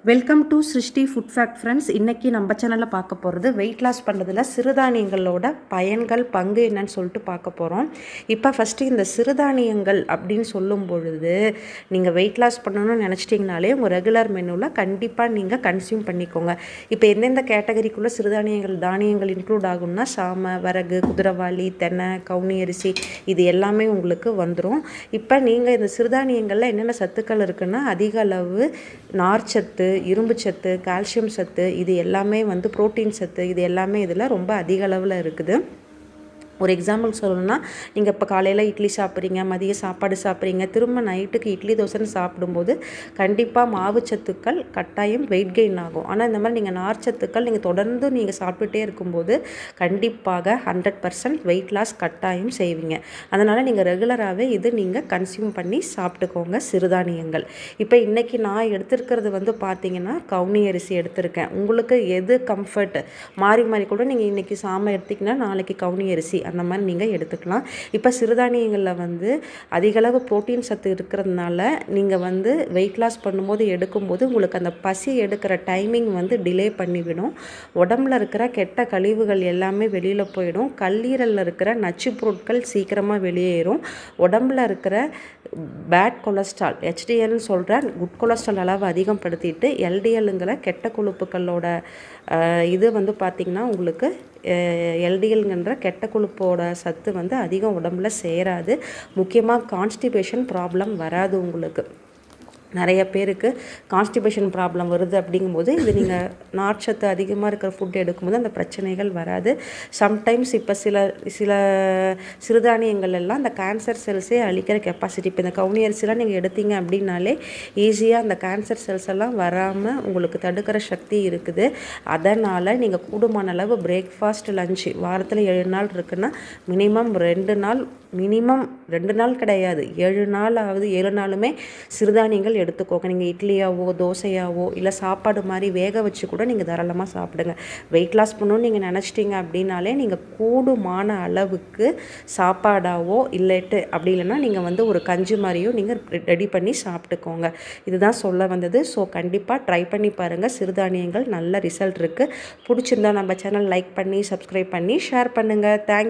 Welcome to சிருஷ்டி food fact friends. இன்றைக்கி நம்ம சேனலில் பார்க்க போகிறது வெயிட் லாஸ் பண்ணுறதுல சிறுதானியங்களோட பயன்கள் பங்கு என்னன்னு சொல்லிட்டு பார்க்க போகிறோம். இப்போ ஃபஸ்ட்டு இந்த சிறுதானியங்கள் அப்படின்னு சொல்லும் பொழுது நீங்கள் வெயிட் லாஸ் பண்ணணும்னு நினச்சிட்டிங்கனாலே உங்கள் ரெகுலர் மெனுவில் கண்டிப்பாக நீங்கள் கன்சியூம் பண்ணிக்கோங்க. இப்போ எந்தெந்த கேட்டகரிக்குள்ளே தானியங்கள் இன்க்ளூட் ஆகும்னா சாமை, வரகு, குதிரைவாளி, தென்னை, கவுனி அரிசி இது எல்லாமே உங்களுக்கு வந்துடும். இப்போ நீங்கள் இந்த சிறுதானியங்களில் என்னென்ன சத்துக்கள் இருக்குன்னா அதிக அளவு நார்ச்சத்து, இரும்பு சத்து, கால்சியம் சத்து, இது எல்லாமே புரோட்டீன் சத்து, இது எல்லாமே இதில் ரொம்ப அதிக அளவில் இருக்குது. ஒரு எக்ஸாம்பிள் சொல்லணும்னா நீங்கள் இப்போ காலையில் இட்லி சாப்பிட்றீங்க, மதியம் சாப்பாடு சாப்பிட்றீங்க, திரும்ப நைட்டுக்கு இட்லி தோசைன்னு சாப்பிடும்போது கண்டிப்பாக மாவுச்சத்துக்கள் கட்டாயம் வெயிட் கெயின் ஆகும். ஆனால் இந்த மாதிரி நீங்கள் நார்ச்சத்துக்கள் நீங்கள் தொடர்ந்து நீங்கள் சாப்பிட்டுட்டே இருக்கும்போது கண்டிப்பாக 100% வெயிட் லாஸ் கட்டாயம் செய்வீங்க. அதனால் நீங்கள் ரெகுலராகவே இது நீங்கள் கன்சியூம் பண்ணி சாப்பிட்டுக்கோங்க சிறுதானியங்கள். இப்போ இன்றைக்கி நான் எடுத்துருக்கிறது பார்த்தீங்கன்னா கவுனி அரிசி எடுத்திருக்கேன். உங்களுக்கு எது கம்ஃபர்ட் மாறி மாறி கூட நீங்கள் இன்றைக்கி சாமை எடுத்திங்கன்னா நாளைக்கு கவுனி அரிசி அந்த மாதிரி நீங்கள் எடுத்துக்கலாம். இப்போ சிறுதானியங்களில் அதிகளவு புரோட்டீன் சத்து இருக்கிறதுனால நீங்கள் வெயிட் லாஸ் பண்ணும்போது எடுக்கும்போது உங்களுக்கு அந்த பசி எடுக்கிற டைமிங் டிலே பண்ணிவிடும். உடம்புல இருக்கிற கெட்ட கழிவுகள் எல்லாமே வெளியில் போயிடும். கல்லீரலில் இருக்கிற நச்சு பொருட்கள் சீக்கிரமாக வெளியேறும். உடம்புல இருக்கிற பேட் கொலஸ்ட்ரால், HDLன்னு சொல்கிற குட் கொலஸ்ட்ரால் அளவு அதிகப்படுத்திட்டு LDLங்கிற கெட்ட கொழுப்புகளோட இது பார்த்திங்கன்னா உங்களுக்கு LDLங்கிற கெட்ட கொழுப்போட சத்து அதிகம் உடம்புல சேராது. முக்கியமாக கான்ஸ்டிபேஷன் ப்ராப்ளம் வராது. உங்களுக்கு நிறைய பேருக்கு கான்ஸ்டிபேஷன் ப்ராப்ளம் வருது. அப்படிங்கும்போது இது நீங்கள் நார்ச்சத்து அதிகமாக இருக்கிற ஃபுட் எடுக்கும்போது அந்த பிரச்சனைகள் வராது. சம்டைம்ஸ் இப்போ சில சிறுதானியங்கள் எல்லாம் அந்த கேன்சர் செல்ஸே அழிக்கிற கெப்பாசிட்டி, இப்போ இந்த கவுனி அரிசிலாம் நீங்கள் எடுத்தீங்க அப்படின்னாலே ஈஸியாக அந்த கேன்சர் செல்ஸ் எல்லாம் வராமல் உங்களுக்கு தடுக்கிற சக்தி இருக்குது. அதனால் நீங்கள் கூடுமான அளவு பிரேக்ஃபாஸ்ட், லஞ்சு வாரத்தில் 7 நாள் இருக்குன்னா மினிமம் 2 நாள் கிடையாது, 7 நாளாவது 7 நாளுமே சிறுதானியங்கள் எடுத்துக்கோங்க. நீங்கள் இட்லியாவோ தோசையாவோ இல்லை சாப்பாடு மாதிரி வேக வச்சு கூட நீங்கள் தாராளமாக சாப்பிடுங்க. வெயிட் லாஸ் பண்ணணும்னு நீங்கள் நினச்சிட்டிங்க அப்படின்னாலே நீங்கள் கூடுமான அளவுக்கு சாப்பாடாவோ இல்லைட்டு அப்படி இல்லைன்னா நீங்கள் ஒரு கஞ்சி மாதிரியோ நீங்கள் ரெடி பண்ணி சாப்பிட்டுக்கோங்க. இதுதான் சொல்ல வந்தது. ஸோ கண்டிப்பாக ட்ரை பண்ணி பாருங்கள். சிறுதானியங்கள் நல்ல ரிசல்ட் இருக்குது. பிடிச்சிருந்தா நம்ம சேனல் லைக் பண்ணி சப்ஸ்கிரைப் பண்ணி ஷேர் பண்ணுங்கள். தேங்க்ஸ்.